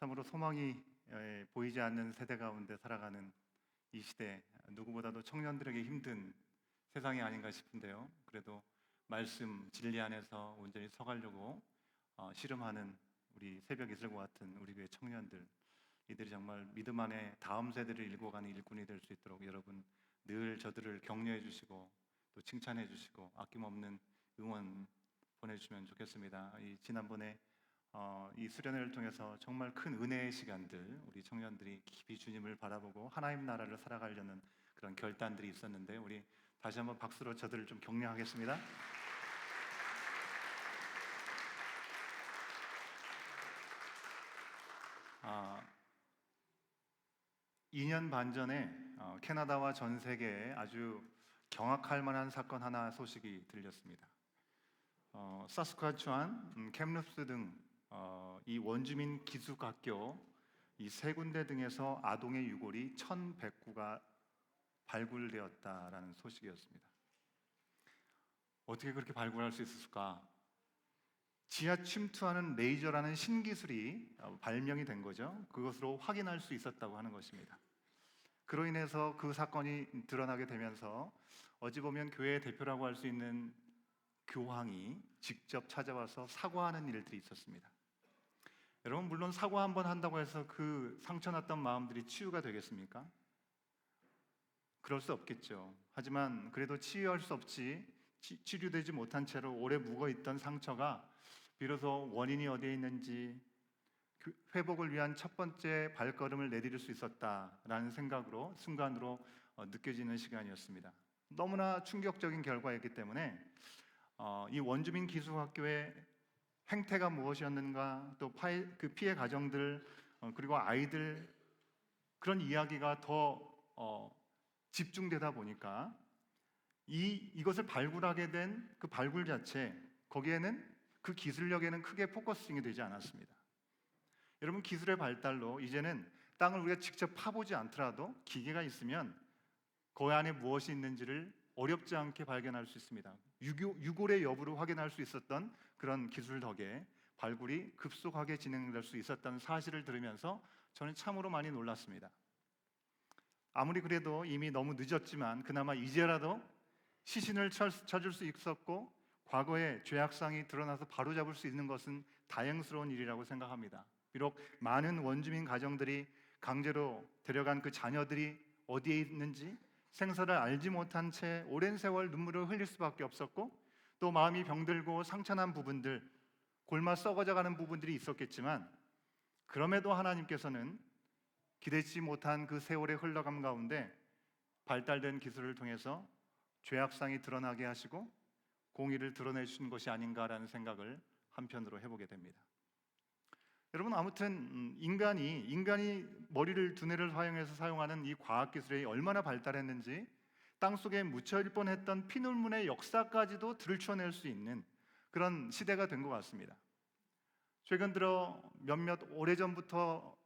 참으로 소망이 보이지 않는 세대 가운데 살아가는 이 시대, 누구보다도 청년들에게 힘든 세상이 아닌가 싶은데요. 그래도 말씀, 진리 안에서 온전히 서가려고 씨름하는 우리 새벽 이슬과 같은 우리 교회 청년들, 이들이 정말 믿음 안에 다음 세대를 일궈가는 일꾼이 될 수 있도록 여러분 늘 저들을 격려해 주시고 또 칭찬해 주시고 아낌없는 응원 보내주시면 좋겠습니다. 지난번에 이 수련회를 통해서 정말 큰 은혜의 시간들, 우리 청년들이 깊이 주님을 바라보고 하나님 나라를 살아가려는 그런 결단들이 있었는데, 우리 다시 한번 박수로 저들을 좀 격려하겠습니다. 2년 반 전에 캐나다와 전 세계에 아주 경악할 만한 사건 하나 소식이 들렸습니다. 사스카추안, 캡루스 등 이 원주민 기숙학교 이 세 군데 등에서 아동의 유골이 1,100구가 발굴되었다라는 소식이었습니다. 어떻게 그렇게 발굴할 수 있었을까? 지하 침투하는 레이저라는 신기술이 발명이 된 거죠. 그것으로 확인할 수 있었다고 하는 것입니다. 그로 인해서 그 사건이 드러나게 되면서 어찌 보면 교회의 대표라고 할 수 있는 교황이 직접 찾아와서 사과하는 일들이 있었습니다. 여러분, 물론 사과 한번 한다고 해서 그 상처났던 마음들이 치유가 되겠습니까? 그럴 수 없겠죠. 하지만 그래도 치유할 수 없이 치료되지 못한 채로 오래 묵어있던 상처가 비로소 원인이 어디에 있는지 회복을 위한 첫 번째 발걸음을 내디딜 수 있었다라는 생각으로 순간으로 느껴지는 시간이었습니다. 너무나 충격적인 결과였기 때문에 이 원주민 기숙학교의 행태가 무엇이었는가, 또 그 피해 가정들 그리고 아이들, 그런 이야기가 더 집중되다 보니까 이것을 발굴하게 된 그 발굴 자체, 거기에는 그 기술력에는 크게 포커싱이 되지 않았습니다. 여러분, 기술의 발달로 이제는 땅을 우리가 직접 파보지 않더라도 기계가 있으면 그 안에 무엇이 있는지를 어렵지 않게 발견할 수 있습니다. 유골의 여부를 확인할 수 있었던 그런 기술 덕에 발굴이 급속하게 진행될 수 있었다는 사실을 들으면서 저는 참으로 많이 놀랐습니다. 아무리 그래도 이미 너무 늦었지만 그나마 이제라도 시신을 찾을 수 있었고 과거의 죄악상이 드러나서 바로잡을 수 있는 것은 다행스러운 일이라고 생각합니다. 비록 많은 원주민 가정들이 강제로 데려간 그 자녀들이 어디에 있는지 생사를 알지 못한 채 오랜 세월 눈물을 흘릴 수밖에 없었고, 또 마음이 병들고 상처난 부분들, 골마 썩어져가는 부분들이 있었겠지만, 그럼에도 하나님께서는 기대치 못한 그 세월의 흘러감 가운데 발달된 기술을 통해서 죄악상이 드러나게 하시고 공의를 드러내주신 것이 아닌가라는 생각을 한편으로 해보게 됩니다. 여러분, 아무튼 인간이 머리를 두뇌를 사용해서 사용하는 이 과학기술이 얼마나 발달했는지 땅속에 묻혀일 뻔했던 피눈물의 역사까지도 들춰낼 수 있는 그런 시대가 된 것 같습니다. 최근 들어 몇몇 오래전부터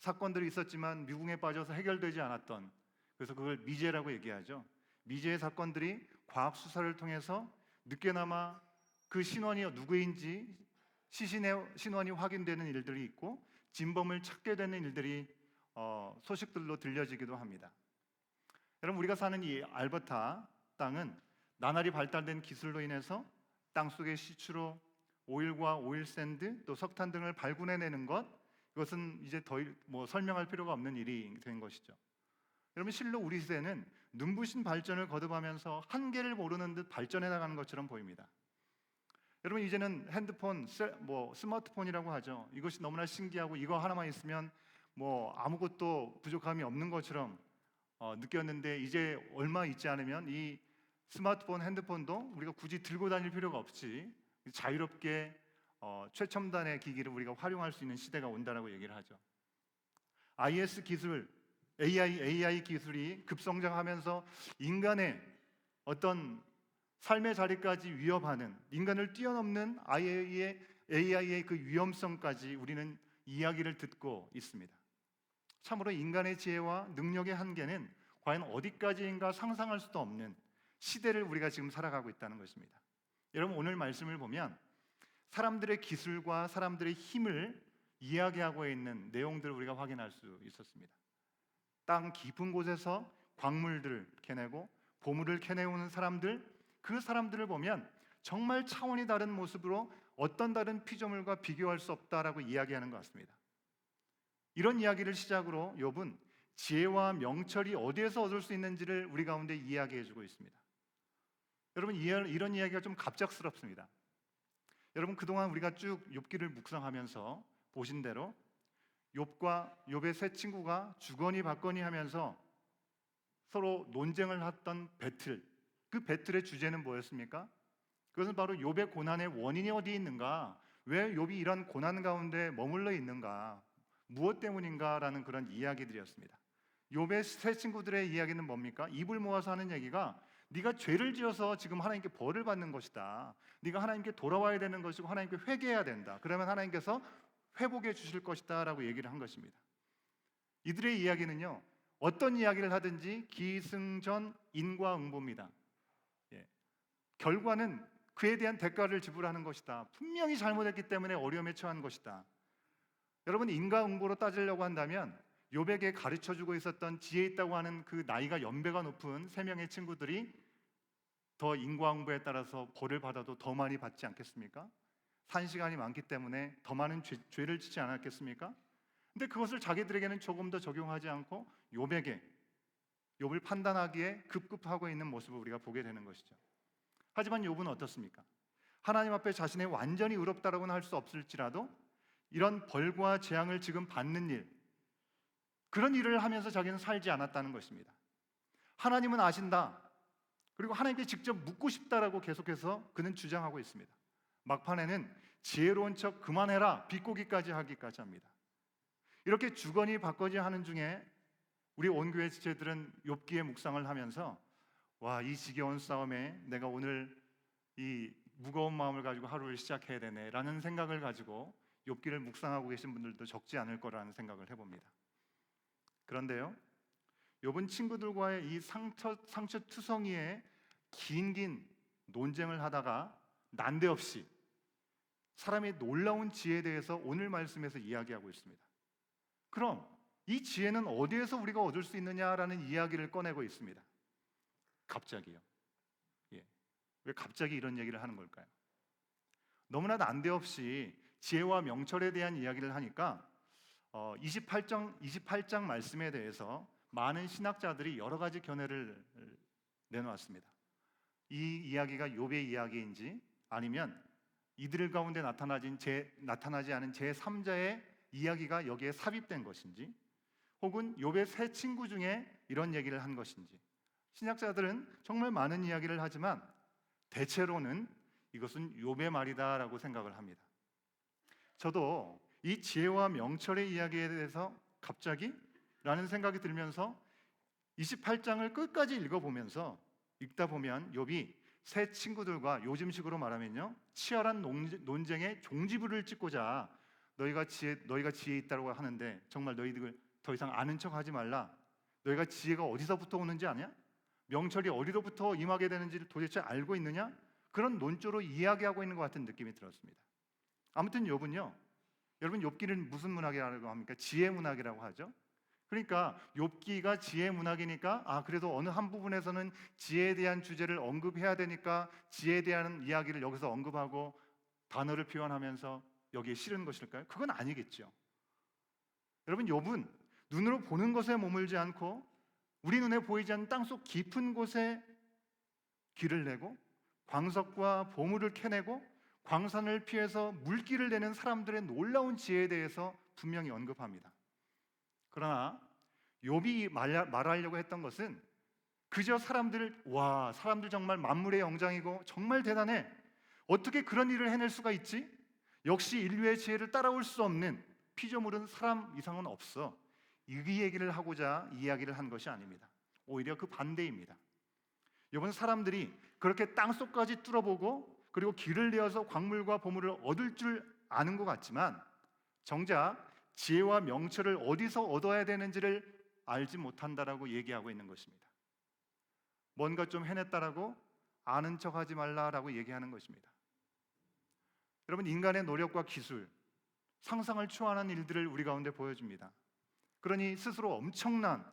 사건들이 있었지만 미궁에 빠져서 해결되지 않았던, 그래서 그걸 미제라고 얘기하죠. 미제의 사건들이 과학 수사를 통해서 늦게나마 그 신원이 누구인지 시신의 신원이 확인되는 일들이 있고 진범을 찾게 되는 일들이 소식들로 들려지기도 합니다. 여러분, 우리가 사는 이 알버타 땅은 나날이 발달된 기술로 인해서 땅속의 시추로 오일과 오일샌드 또 석탄 등을 발굴해내는 것, 이것은 이제 더 설명할 필요가 없는 일이 된 것이죠. 여러분, 실로 우리 시대는 눈부신 발전을 거듭하면서 한계를 모르는 듯 발전해 나가는 것처럼 보입니다. 여러분, 이제는 핸드폰, 스마트폰이라고 하죠. 이것이 너무나 신기하고 이거 하나만 있으면 아무것도 부족함이 없는 것처럼 느꼈는데, 이제 얼마 있지 않으면 이 스마트폰, 핸드폰도 우리가 굳이 들고 다닐 필요가 없이 자유롭게 최첨단의 기기를 우리가 활용할 수 있는 시대가 온다라고 얘기를 하죠. IS 기술, AI 기술이 급성장하면서 인간의 어떤 삶의 자리까지 위협하는, 인간을 뛰어넘는 AI의 그 위험성까지 우리는 이야기를 듣고 있습니다. 참으로 인간의 지혜와 능력의 한계는 과연 어디까지인가 상상할 수도 없는 시대를 우리가 지금 살아가고 있다는 것입니다. 여러분, 오늘 말씀을 보면 사람들의 기술과 사람들의 힘을 이야기하고 있는 내용들을 우리가 확인할 수 있었습니다. 땅 깊은 곳에서 광물들을 캐내고 보물을 캐내오는 사람들, 그 사람들을 보면 정말 차원이 다른 모습으로 어떤 다른 피조물과 비교할 수 없다라고 이야기하는 것 같습니다. 이런 이야기를 시작으로 욥은 지혜와 명철이 어디에서 얻을 수 있는지를 우리 가운데 이야기해주고 있습니다. 여러분, 이런 이야기가 좀 갑작스럽습니다. 여러분, 그동안 우리가 쭉 욥기를 묵상하면서 보신 대로 욥과 욥의 세 친구가 주거니 받거니 하면서 서로 논쟁을 했던 배틀, 그 배틀의 주제는 뭐였습니까? 그것은 바로 욥의 고난의 원인이 어디에 있는가? 왜 욥이 이런 고난 가운데 머물러 있는가? 무엇 때문인가라는 그런 이야기들이었습니다. 욥의 세 친구들의 이야기는 뭡니까? 입을 모아서 하는 얘기가 네가 죄를 지어서 지금 하나님께 벌을 받는 것이다. 네가 하나님께 돌아와야 되는 것이고 하나님께 회개해야 된다. 그러면 하나님께서 회복해 주실 것이다 라고 얘기를 한 것입니다. 이들의 이야기는요, 어떤 이야기를 하든지 기승전 인과응보입니다. 결과는 그에 대한 대가를 지불하는 것이다. 분명히 잘못했기 때문에 어려움에 처한 것이다. 여러분, 인과응보로 따지려고 한다면 욥에게 가르쳐주고 있었던 지혜 있다고 하는 그 나이가 연배가 높은 세 명의 친구들이 더 인과응보에 따라서 벌을 받아도 더 많이 받지 않겠습니까? 산 시간이 많기 때문에 더 많은 죄를 짓지 않았겠습니까? 근데 그것을 자기들에게는 조금 더 적용하지 않고 욥에게, 욥을 판단하기에 급급하고 있는 모습을 우리가 보게 되는 것이죠. 하지만 욥은 어떻습니까? 하나님 앞에 자신의 완전히 의롭다라고는 할 수 없을지라도 이런 벌과 재앙을 지금 받는 일, 그런 일을 하면서 자기는 살지 않았다는 것입니다. 하나님은 아신다. 그리고 하나님께 직접 묻고 싶다라고 계속해서 그는 주장하고 있습니다. 막판에는 지혜로운 척 그만해라 비꼬기까지 하기까지 합니다. 이렇게 주거니 받거니 하는 중에 우리 온교회 지체들은 욥기의 묵상을 하면서 와, 이 지겨운 싸움에 내가 오늘 이 무거운 마음을 가지고 하루를 시작해야 되네 라는 생각을 가지고 욥기를 묵상하고 계신 분들도 적지 않을 거라는 생각을 해봅니다. 그런데요, 욥은 친구들과의 이 상처투성이의 긴 논쟁을 하다가 난데없이 사람의 놀라운 지혜에 대해서 오늘 말씀에서 이야기하고 있습니다. 그럼 이 지혜는 어디에서 우리가 얻을 수 있느냐라는 이야기를 꺼내고 있습니다. 갑자기요. 왜 갑자기 이런 얘기를 하는 걸까요? 너무나 난데없이 지혜와 명철에 대한 이야기를 하니까 28장 말씀에 대해서 많은 신학자들이 여러 가지 견해를 내놓았습니다. 이 이야기가 욥의 이야기인지 아니면 이들 가운데 나타나지 않은 제3자의 이야기가 여기에 삽입된 것인지, 혹은 욥의 세 친구 중에 이런 얘기를 한 것인지, 신학자들은 정말 많은 이야기를 하지만 대체로는 이것은 욥의 말이다라고 생각을 합니다. 저도 이 지혜와 명철의 이야기에 대해서 갑자기 라는 생각이 들면서 28장을 끝까지 읽어보면서 읽다 보면 욥이 세 친구들과 요즘식으로 말하면요, 치열한 논쟁의 종지부를 찍고자 너희가 지혜 있다고 하는데 정말 너희들 더 이상 아는 척하지 말라. 너희가 지혜가 어디서부터 오는지 아냐? 명철이 어디로부터 임하게 되는지를 도대체 알고 있느냐? 그런 논조로 이야기하고 있는 것 같은 느낌이 들었습니다. 아무튼 욥은요, 여러분 욥기는 무슨 문학이라고 합니까? 지혜 문학이라고 하죠. 그러니까 욥기가 지혜 문학이니까 그래도 어느 한 부분에서는 지혜에 대한 주제를 언급해야 되니까 지혜에 대한 이야기를 여기서 언급하고 단어를 표현하면서 여기에 실은 것일까요? 그건 아니겠죠. 여러분, 욥은 눈으로 보는 것에 머물지 않고 우리 눈에 보이지 않는 땅속 깊은 곳에 길을 내고 광석과 보물을 캐내고 광산을 피해서 물길을 내는 사람들의 놀라운 지혜에 대해서 분명히 언급합니다. 그러나 욥이 말하려고 했던 것은 그저 사람들 정말 만물의 영장이고 정말 대단해, 어떻게 그런 일을 해낼 수가 있지? 역시 인류의 지혜를 따라올 수 없는 피조물은 사람 이상은 없어, 이 얘기를 하고자 이야기를 한 것이 아닙니다. 오히려 그 반대입니다. 욥은 사람들이 그렇게 땅속까지 뚫어보고 그리고 길을 내어서 광물과 보물을 얻을 줄 아는 것 같지만 정작 지혜와 명철을 어디서 얻어야 되는지를 알지 못한다라고 얘기하고 있는 것입니다. 뭔가 좀 해냈다라고 아는 척하지 말라라고 얘기하는 것입니다. 여러분, 인간의 노력과 기술, 상상을 초월하는 일들을 우리 가운데 보여줍니다. 그러니 스스로 엄청난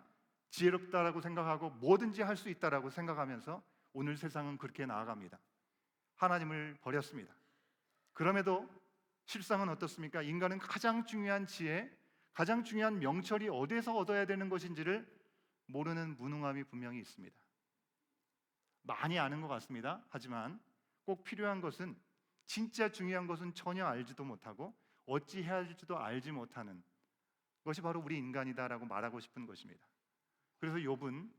지혜롭다라고 생각하고 뭐든지 할 수 있다라고 생각하면서 오늘 세상은 그렇게 나아갑니다. 하나님을 버렸습니다. 그럼에도 실상은 어떻습니까? 인간은 가장 중요한 지혜, 가장 중요한 명철이 어디에서 얻어야 되는 것인지를 모르는 무능함이 분명히 있습니다. 많이 아는 것 같습니다. 하지만 꼭 필요한 것은, 진짜 중요한 것은 전혀 알지도 못하고 어찌 해야 할지도 알지 못하는 것이 바로 우리 인간이다라고 말하고 싶은 것입니다. 그래서 욥은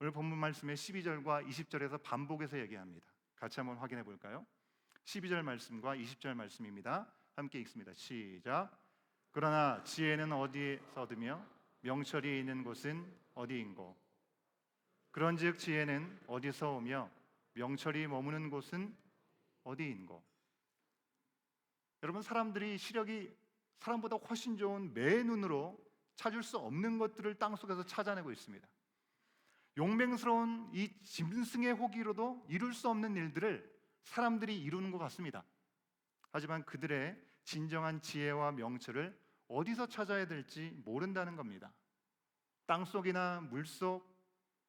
오늘 본문 말씀의 12절과 20절에서 반복해서 얘기합니다. 같이 한번 확인해 볼까요? 12절 말씀과 20절 말씀입니다. 함께 읽습니다. 시작. 그러나 지혜는 어디에서 얻으며 명철이 있는 곳은 어디인고? 그런즉 지혜는 어디서 오며 명철이 머무는 곳은 어디인고? 여러분, 사람들이 시력이 사람보다 훨씬 좋은 매 눈으로 찾을 수 없는 것들을 땅속에서 찾아내고 있습니다. 용맹스러운 이 짐승의 호기로도 이룰 수 없는 일들을 사람들이 이루는 것 같습니다. 하지만 그들의 진정한 지혜와 명철을 어디서 찾아야 될지 모른다는 겁니다. 땅속이나 물속,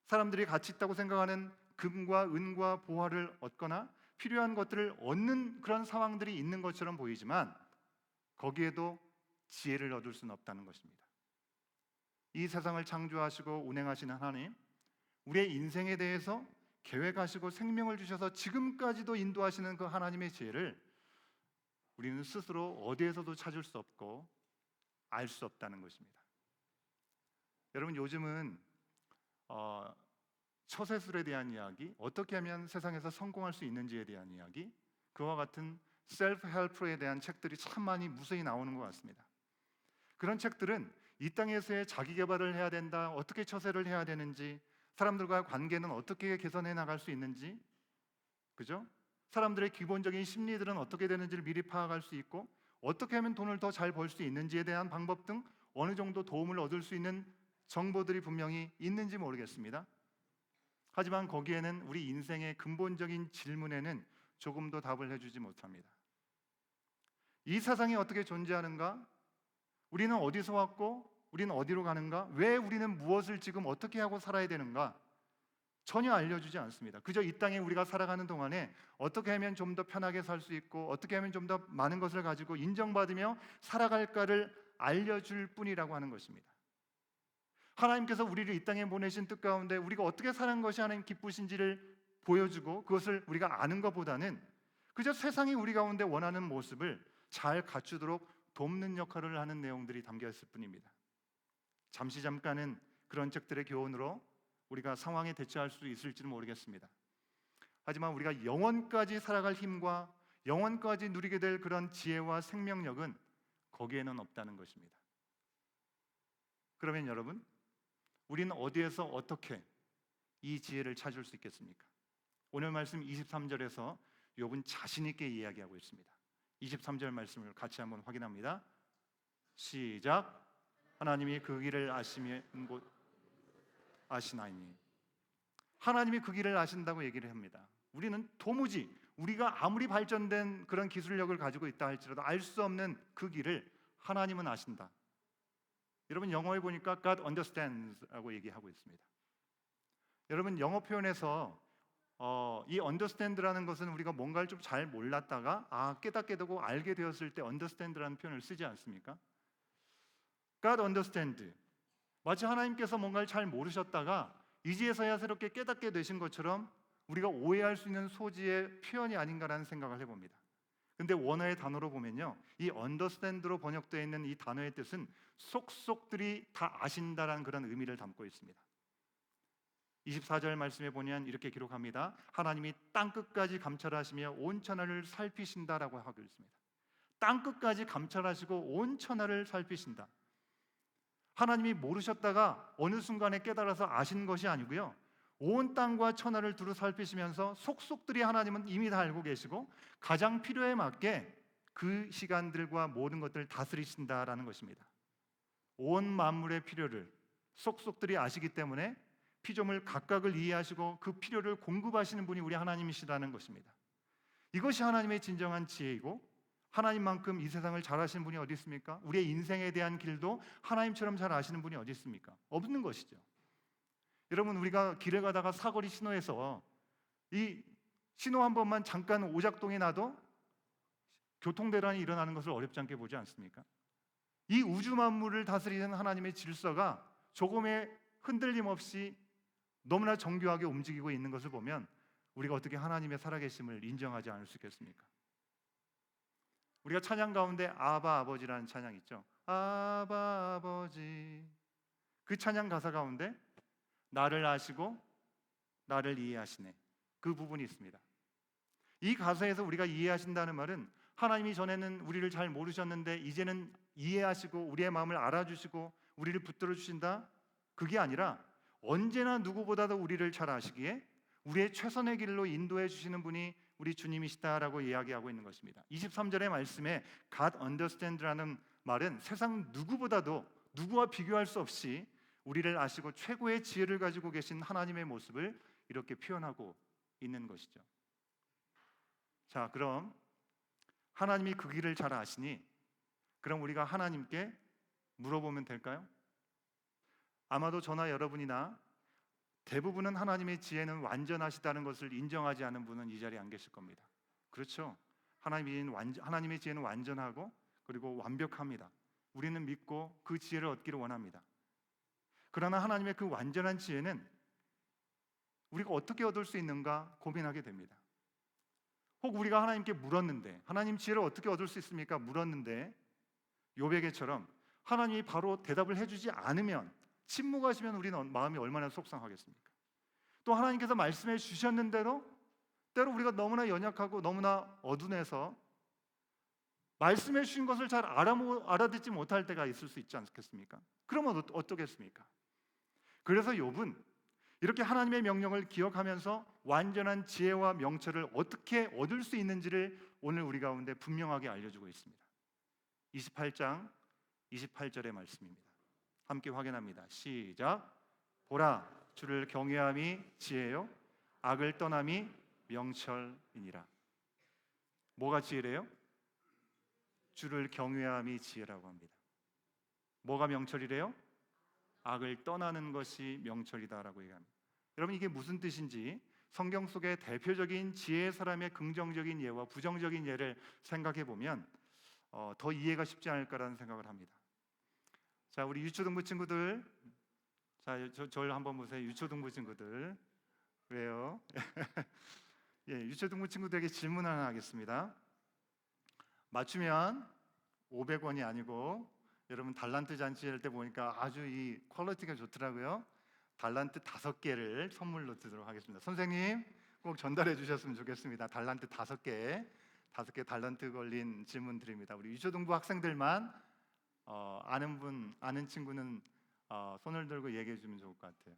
사람들이 가치 있다고 생각하는 금과 은과 보화를 얻거나 필요한 것들을 얻는 그런 상황들이 있는 것처럼 보이지만 거기에도 지혜를 얻을 수는 없다는 것입니다. 이 세상을 창조하시고 운행하시는 하나님, 우리의 인생에 대해서 계획하시고 생명을 주셔서 지금까지도 인도하시는 그 하나님의 지혜를 우리는 스스로 어디에서도 찾을 수 없고 알 수 없다는 것입니다. 여러분, 요즘은 처세술에 대한 이야기, 어떻게 하면 세상에서 성공할 수 있는지에 대한 이야기, 그와 같은 셀프 헬프에 대한 책들이 참 많이 무수히 나오는 것 같습니다. 그런 책들은 이 땅에서의 자기 개발을 해야 된다, 어떻게 처세를 해야 되는지, 사람들과의 관계는 어떻게 개선해 나갈 수 있는지, 그죠? 사람들의 기본적인 심리들은 어떻게 되는지를 미리 파악할 수 있고, 어떻게 하면 돈을 더 잘 벌 수 있는지에 대한 방법 등 어느 정도 도움을 얻을 수 있는 정보들이 분명히 있는지 모르겠습니다. 하지만 거기에는 우리 인생의 근본적인 질문에는 조금도 답을 해주지 못합니다. 이 세상이 어떻게 존재하는가? 우리는 어디서 왔고 우리는 어디로 가는가? 왜 우리는 무엇을 지금 어떻게 하고 살아야 되는가? 전혀 알려주지 않습니다. 그저 이 땅에 우리가 살아가는 동안에 어떻게 하면 좀 더 편하게 살 수 있고 어떻게 하면 좀 더 많은 것을 가지고 인정받으며 살아갈까를 알려줄 뿐이라고 하는 것입니다. 하나님께서 우리를 이 땅에 보내신 뜻 가운데 우리가 어떻게 사는 것이 하나님 기쁘신지를 보여주고 그것을 우리가 아는 것보다는 그저 세상이 우리 가운데 원하는 모습을 잘 갖추도록 돕는 역할을 하는 내용들이 담겨 있을 뿐입니다. 잠깐은 그런 책들의 교훈으로 우리가 상황에 대처할 수 있을지는 모르겠습니다. 하지만 우리가 영원까지 살아갈 힘과 영원까지 누리게 될 그런 지혜와 생명력은 거기에는 없다는 것입니다. 그러면 여러분, 우리는 어디에서 어떻게 이 지혜를 찾을 수 있겠습니까? 오늘 말씀 23절에서 욥은 자신 있게 이야기하고 있습니다. 23절 말씀을 같이 한번 확인합니다. 시작. 하나님이 그 길을 아시는 곳 아시나이니. 하나님이 그 길을 아신다고 얘기를 합니다. 우리는 도무지 우리가 아무리 발전된 그런 기술력을 가지고 있다 할지라도 알 수 없는 그 길을 하나님은 아신다. 여러분, 영어에 보니까 God understands라고 얘기하고 있습니다. 여러분, 영어 표현에서 이 understand라는 것은 우리가 뭔가를 좀 잘 몰랐다가 깨닫게 되고 알게 되었을 때 understand라는 표현을 쓰지 않습니까? God understand, 마치 하나님께서 뭔가를 잘 모르셨다가 이제서야 새롭게 깨닫게 되신 것처럼 우리가 오해할 수 있는 소지의 표현이 아닌가라는 생각을 해봅니다. 근데 원어의 단어로 보면요, 이 understand로 번역되어 있는 이 단어의 뜻은 속속들이 다 아신다라는 그런 의미를 담고 있습니다. 24절 말씀에 보면 이렇게 기록합니다. 하나님이 땅끝까지 감찰하시며 온 천하를 살피신다라고 하고 있습니다. 땅끝까지 감찰하시고 온 천하를 살피신다. 하나님이 모르셨다가 어느 순간에 깨달아서 아신 것이 아니고요, 온 땅과 천하를 두루 살피시면서 속속들이 하나님은 이미 다 알고 계시고 가장 필요에 맞게 그 시간들과 모든 것들을 다스리신다라는 것입니다. 온 만물의 필요를 속속들이 아시기 때문에 피조물 각각을 이해하시고 그 필요를 공급하시는 분이 우리 하나님이시라는 것입니다. 이것이 하나님의 진정한 지혜이고 하나님만큼 이 세상을 잘 아시는 분이 어디 있습니까? 우리의 인생에 대한 길도 하나님처럼 잘 아시는 분이 어디 있습니까? 없는 것이죠. 여러분, 우리가 길에 가다가 사거리 신호에서 이 신호 한 번만 잠깐 오작동이 나도 교통대란이 일어나는 것을 어렵지 않게 보지 않습니까? 이 우주 만물을 다스리는 하나님의 질서가 조금의 흔들림 없이 너무나 정교하게 움직이고 있는 것을 보면 우리가 어떻게 하나님의 살아계심을 인정하지 않을 수 있겠습니까? 우리가 찬양 가운데 아바 아버지라는 찬양 있죠. 아바 아버지. 그 찬양 가사 가운데 나를 아시고 나를 이해하시네, 그 부분이 있습니다. 이 가사에서 우리가 이해하신다는 말은 하나님이 전에는 우리를 잘 모르셨는데 이제는 이해하시고 우리의 마음을 알아주시고 우리를 붙들어 주신다, 그게 아니라 언제나 누구보다도 우리를 잘 아시기에 우리의 최선의 길로 인도해 주시는 분이 우리 주님이시다라고 이야기하고 있는 것입니다. 23절의 말씀에 God understand라는 말은 세상 누구보다도, 누구와 비교할 수 없이 우리를 아시고 최고의 지혜를 가지고 계신 하나님의 모습을 이렇게 표현하고 있는 것이죠. 자, 그럼 하나님이 그 길을 잘 아시니 그럼 우리가 하나님께 물어보면 될까요? 아마도 저나 여러분이나 대부분은 하나님의 지혜는 완전하시다는 것을 인정하지 않은 분은 이 자리에 안 계실 겁니다. 그렇죠? 하나님의 지혜는 완전하고 그리고 완벽합니다. 우리는 믿고 그 지혜를 얻기를 원합니다. 그러나 하나님의 그 완전한 지혜는 우리가 어떻게 얻을 수 있는가 고민하게 됩니다. 혹 우리가 하나님께 물었는데, 하나님 지혜를 어떻게 얻을 수 있습니까? 물었는데 욥에게처럼 하나님이 바로 대답을 해주지 않으면, 침묵하시면 우리는 마음이 얼마나 속상하겠습니까? 또 하나님께서 말씀해 주셨는데도 때로 우리가 너무나 연약하고 너무나 어둔해서 말씀해 주신 것을 잘 알아듣지 못할 때가 있을 수 있지 않겠습니까? 그러면 어떻겠습니까? 그래서 욥은 이렇게 하나님의 명령을 기억하면서 완전한 지혜와 명철을 어떻게 얻을 수 있는지를 오늘 우리 가운데 분명하게 알려주고 있습니다. 28장 28절의 말씀입니다. 함께 확인합니다. 시작. 보라, 주를 경외함이 지혜요 악을 떠남이 명철이니라. 뭐가 지혜래요? 주를 경외함이 지혜라고 합니다. 뭐가 명철이래요? 악을 떠나는 것이 명철이다라고 얘기합니다. 여러분, 이게 무슨 뜻인지 성경 속의 대표적인 지혜의 사람의 긍정적인 예와 부정적인 예를 생각해 보면 더 이해가 쉽지 않을까라는 생각을 합니다. 자, 우리 유초등부 친구들, 자, 저를 한번 보세요. 유초등부 친구들. 왜요? 예, 유초등부 친구들에게 질문 하나 하겠습니다. 맞추면 500원이 아니고, 여러분 달란트 잔치 할 때 보니까 아주 이 퀄리티가 좋더라고요. 달란트 5개를 선물로 드리도록 하겠습니다. 선생님 꼭 전달해 주셨으면 좋겠습니다. 달란트 5개 달란트 걸린 질문 드립니다. 우리 유초등부 학생들만 아는 친구는 손을 들고 얘기해 주면 좋을 것 같아요.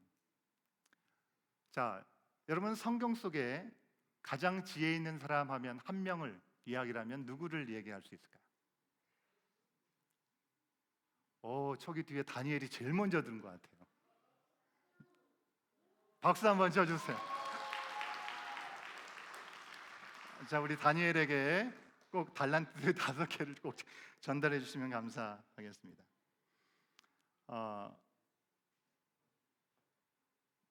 자, 여러분, 성경 속에 가장 지혜 있는 사람 하면 한 명을 이야기를 하면 누구를 얘기할 수 있을까요? 저기 뒤에 다니엘이 제일 먼저 든 것 같아요. 박수 한번 쳐주세요. 자, 우리 다니엘에게 꼭 달란트 5개를 꼭 전달해 주시면 감사하겠습니다.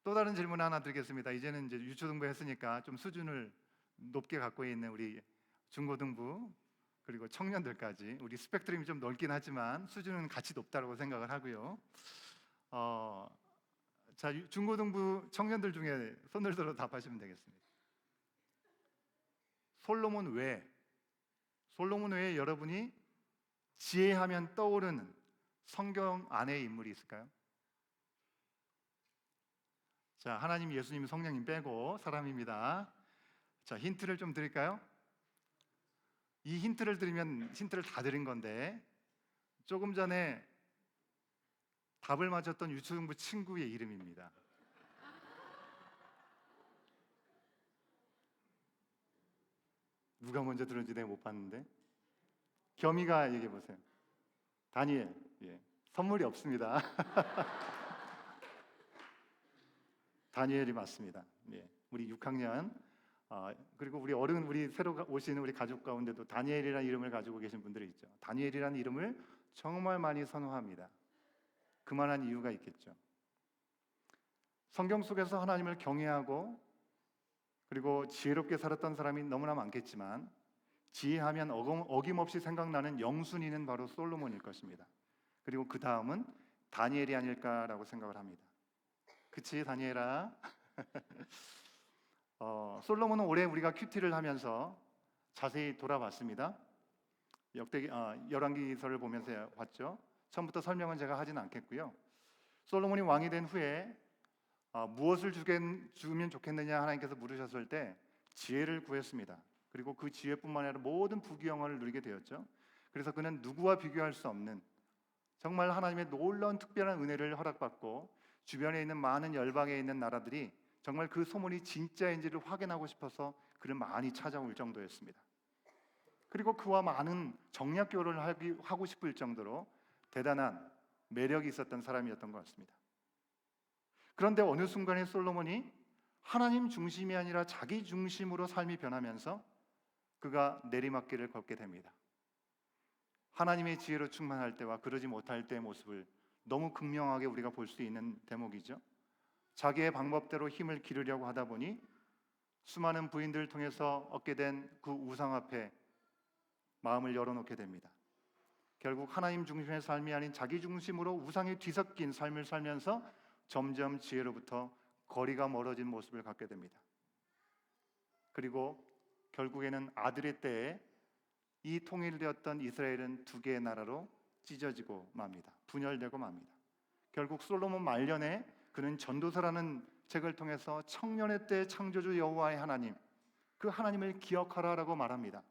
또 다른 질문 하나 드리겠습니다. 이제는 이제 유초등부 했으니까 좀 수준을 높게 갖고 있는 우리 중고등부 그리고 청년들까지, 우리 스펙트럼이 좀 넓긴 하지만 수준은 같이 높다고 생각을 하고요. 자, 중고등부 청년들 중에 손을 들어 답하시면 되겠습니다. 솔로몬 외에 여러분이 지혜하면 떠오르는 성경 안의 인물이 있을까요? 자, 하나님, 예수님, 성령님 빼고 사람입니다. 자, 힌트를 좀 드릴까요? 이 힌트를 드리면 힌트를 다 드린 건데, 조금 전에 답을 맞췄던 유초등부 친구의 이름입니다. 누가 먼저 들었는지 내가 못 봤는데. 겸이가 얘기해 보세요. 다니엘. 예. 선물이 없습니다. 다니엘이 맞습니다. 예. 우리 6학년 그리고 우리 새로 오시는 우리 가족 가운데도 다니엘이라는 이름을 가지고 계신 분들이 있죠. 다니엘이라는 이름을 정말 많이 선호합니다. 그만한 이유가 있겠죠. 성경 속에서 하나님을 경외하고 그리고 지혜롭게 살았던 사람이 너무나 많겠지만 지혜하면 어김없이 생각나는 영순이는 바로 솔로몬일 것입니다. 그리고 그 다음은 다니엘이 아닐까라고 생각을 합니다. 그치, 다니엘아? 솔로몬은 올해 우리가 큐티를 하면서 자세히 돌아봤습니다. 열왕기서를 보면서 봤죠. 처음부터 설명은 제가 하진 않겠고요. 솔로몬이 왕이 된 후에 무엇을 주면 좋겠느냐 하나님께서 물으셨을 때 지혜를 구했습니다. 그리고 그 지혜뿐만 아니라 모든 부귀영화를 누리게 되었죠. 그래서 그는 누구와 비교할 수 없는 정말 하나님의 놀라운 특별한 은혜를 허락받고 주변에 있는 많은 열방에 있는 나라들이 정말 그 소문이 진짜인지를 확인하고 싶어서 그를 많이 찾아올 정도였습니다. 그리고 그와 많은 정략 결혼을 하고 싶을 정도로 대단한 매력이 있었던 사람이었던 것 같습니다. 그런데 어느 순간에 솔로몬이 하나님 중심이 아니라 자기 중심으로 삶이 변하면서 그가 내리막길을 걷게 됩니다. 하나님의 지혜로 충만할 때와 그러지 못할 때의 모습을 너무 극명하게 우리가 볼 수 있는 대목이죠. 자기의 방법대로 힘을 기르려고 하다 보니 수많은 부인들을 통해서 얻게 된 그 우상 앞에 마음을 열어놓게 됩니다. 결국 하나님 중심의 삶이 아닌 자기 중심으로 우상에 뒤섞인 삶을 살면서 점점 지혜로부터 거리가 멀어진 모습을 갖게 됩니다. 그리고 결국에는 아들의 때에 이 통일되었던 이스라엘은 두 개의 나라로 찢어지고 맙니다. 분열되고 맙니다. 결국 솔로몬 말년에 그는 전도서라는 책을 통해서 청년의 때 창조주 여호와의 하나님, 그 하나님을 기억하라라고 말합니다.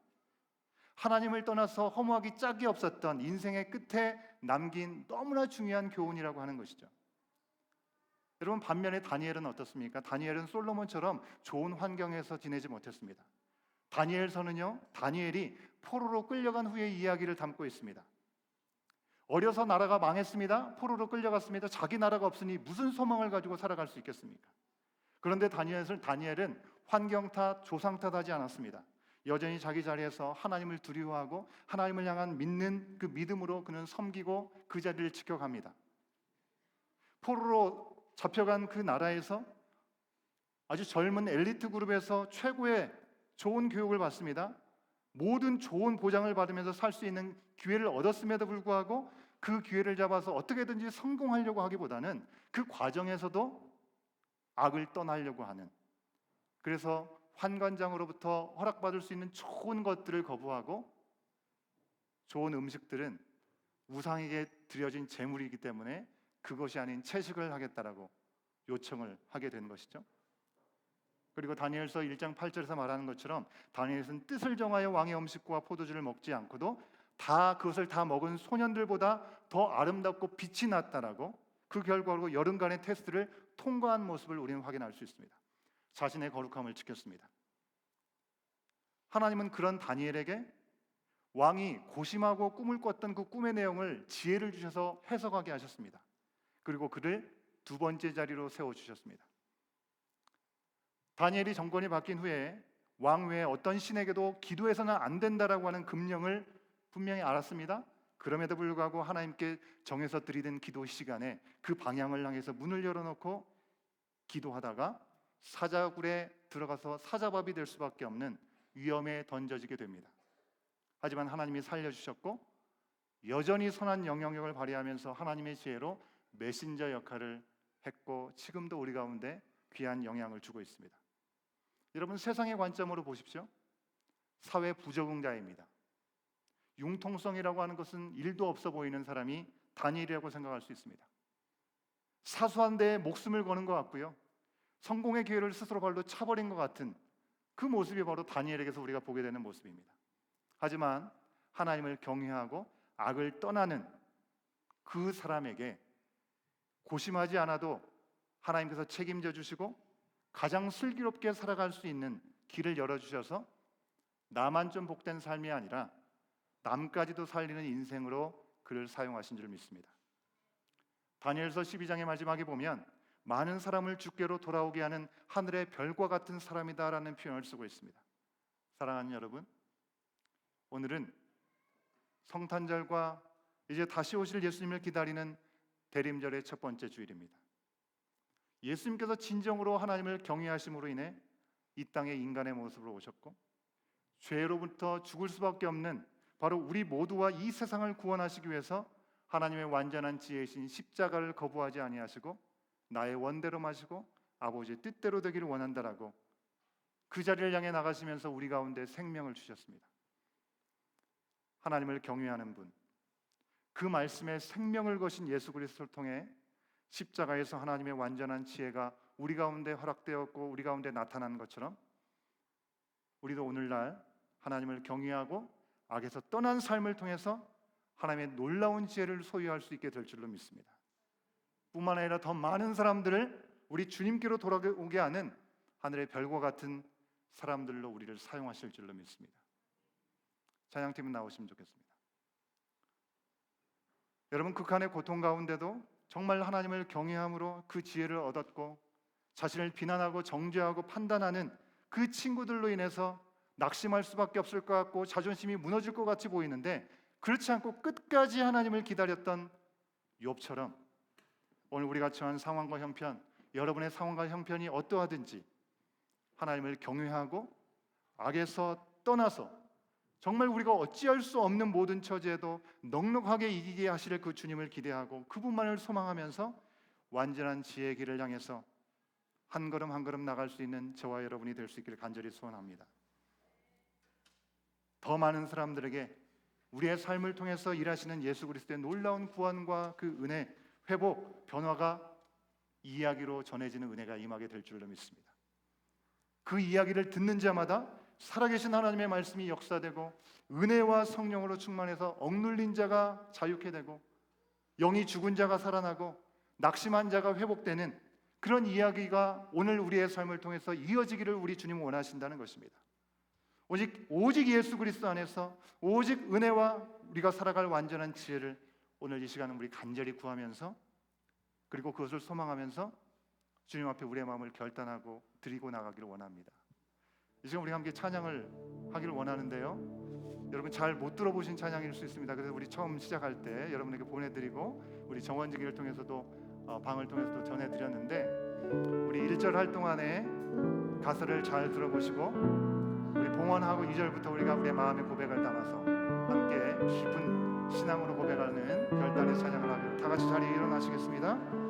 하나님을 떠나서 허무하기 짝이 없었던 인생의 끝에 남긴 너무나 중요한 교훈이라고 하는 것이죠. 여러분, 반면에 다니엘은 어떻습니까? 다니엘은 솔로몬처럼 좋은 환경에서 지내지 못했습니다. 다니엘서는요, 다니엘이 포로로 끌려간 후의 이야기를 담고 있습니다. 어려서 나라가 망했습니다. 포로로 끌려갔습니다. 자기 나라가 없으니 무슨 소망을 가지고 살아갈 수 있겠습니까? 그런데 다니엘은 환경 탓, 조상 탓하지 않았습니다. 여전히 자기 자리에서 하나님을 두려워하고 하나님을 향한 믿는 그 믿음으로 그는 섬기고 그 자리를 지켜갑니다. 포로로 잡혀간 그 나라에서 아주 젊은 엘리트 그룹에서 최고의 좋은 교육을 받습니다. 모든 좋은 보장을 받으면서 살 수 있는 기회를 얻었음에도 불구하고 그 기회를 잡아서 어떻게든지 성공하려고 하기보다는 그 과정에서도 악을 떠나려고 하는, 그래서 환관장으로부터 허락받을 수 있는 좋은 것들을 거부하고 좋은 음식들은 우상에게 드려진 제물이기 때문에 그것이 아닌 채식을 하겠다라고 요청을 하게 된 것이죠. 그리고 다니엘서 1장 8절에서 말하는 것처럼 다니엘은 뜻을 정하여 왕의 음식과 포도주를 먹지 않고도 그것을 다 먹은 소년들보다 더 아름답고 빛이 났다라고 그 결과로 여름간의 테스트를 통과한 모습을 우리는 확인할 수 있습니다. 자신의 거룩함을 지켰습니다. 하나님은 그런 다니엘에게 왕이 고심하고 꿈을 꿨던 그 꿈의 내용을 지혜를 주셔서 해석하게 하셨습니다. 그리고 그를 두 번째 자리로 세워주셨습니다. 다니엘이 정권이 바뀐 후에 왕 외에 어떤 신에게도 기도해서는 안 된다라고 하는 금령을 분명히 알았습니다. 그럼에도 불구하고 하나님께 정해서 드리는 기도 시간에 그 방향을 향해서 문을 열어놓고 기도하다가 사자굴에 들어가서 사자밥이 될 수밖에 없는 위험에 던져지게 됩니다. 하지만 하나님이 살려주셨고 여전히 선한 영향력을 발휘하면서 하나님의 지혜로 메신저 역할을 했고 지금도 우리 가운데 귀한 영향을 주고 있습니다. 여러분, 세상의 관점으로 보십시오. 사회 부적응자입니다. 융통성이라고 하는 것은 일도 없어 보이는 사람이 다니엘이라고 생각할 수 있습니다. 사소한 데에 목숨을 거는 것 같고요, 성공의 기회를 스스로 발로 차버린 것 같은 그 모습이 바로 다니엘에게서 우리가 보게 되는 모습입니다. 하지만 하나님을 경외하고 악을 떠나는 그 사람에게 고심하지 않아도 하나님께서 책임져 주시고 가장 슬기롭게 살아갈 수 있는 길을 열어주셔서 나만 좀 복된 삶이 아니라 남까지도 살리는 인생으로 그를 사용하신 줄 믿습니다. 다니엘서 12장의 마지막에 보면 많은 사람을 주께로 돌아오게 하는 하늘의 별과 같은 사람이다라는 표현을 쓰고 있습니다. 사랑하는 여러분, 오늘은 성탄절과 이제 다시 오실 예수님을 기다리는 대림절의 첫 번째 주일입니다. 예수님께서 진정으로 하나님을 경외하심으로 인해 이 땅에 인간의 모습으로 오셨고, 죄로부터 죽을 수밖에 없는 바로 우리 모두와 이 세상을 구원하시기 위해서 하나님의 완전한 지혜이신 십자가를 거부하지 아니하시고 나의 원대로 마시고 아버지의 뜻대로 되기를 원한다라고 그 자리를 향해 나가시면서 우리 가운데 생명을 주셨습니다. 하나님을 경외하는 분, 그 말씀에 생명을 거신 예수 그리스도를 통해 십자가에서 하나님의 완전한 지혜가 우리 가운데 허락되었고 우리 가운데 나타난 것처럼 우리도 오늘날 하나님을 경외하고 악에서 떠난 삶을 통해서 하나님의 놀라운 지혜를 소유할 수 있게 될 줄로 믿습니다. 뿐만 아니라 더 많은 사람들을 우리 주님께로 돌아오게 하는 하늘의 별과 같은 사람들로 우리를 사용하실 줄로 믿습니다. 찬양팀은 나오시면 좋겠습니다. 여러분, 극한의 고통 가운데도 정말 하나님을 경외함으로 그 지혜를 얻었고 자신을 비난하고 정죄하고 판단하는 그 친구들로 인해서 낙심할 수밖에 없을 것 같고 자존심이 무너질 것 같이 보이는데, 그렇지 않고 끝까지 하나님을 기다렸던 욥처럼 오늘 우리가 처한 상황과 형편, 여러분의 상황과 형편이 어떠하든지 하나님을 경외하고 악에서 떠나서 정말 우리가 어찌할 수 없는 모든 처지에도 넉넉하게 이기게 하실 그 주님을 기대하고 그분만을 소망하면서 완전한 지혜의 길을 향해서 한 걸음 한 걸음 나갈 수 있는 저와 여러분이 될 수 있기를 간절히 소원합니다. 더 많은 사람들에게 우리의 삶을 통해서 일하시는 예수 그리스도의 놀라운 구원과 그 은혜, 회복, 변화가 이야기로 전해지는 은혜가 임하게 될 줄로 믿습니다. 그 이야기를 듣는 자마다 살아계신 하나님의 말씀이 역사되고 은혜와 성령으로 충만해서 억눌린 자가 자유케 되고 영이 죽은 자가 살아나고 낙심한 자가 회복되는 그런 이야기가 오늘 우리의 삶을 통해서 이어지기를 우리 주님은 원하신다는 것입니다. 오직 예수 그리스도 안에서 오직 은혜와 우리가 살아갈 완전한 지혜를 오늘 이 시간은 우리 간절히 구하면서, 그리고 그것을 소망하면서 주님 앞에 우리의 마음을 결단하고 드리고 나가기를 원합니다. 이 시간 우리 함께 찬양을 하기를 원하는데요, 여러분 잘 못 들어보신 찬양일 수 있습니다. 그래서 우리 처음 시작할 때 여러분에게 보내드리고 우리 정원지기를 통해서도 방을 통해서도 전해드렸는데, 우리 1절 할 동안에 가사를 잘 들어보시고 우리 봉헌하고 2절부터 우리가 우리의 마음의 고백을 담아서 함께 깊은 신앙으로 고백하는 결단의 찬양을 하며 다 같이 자리에 일어나시겠습니다.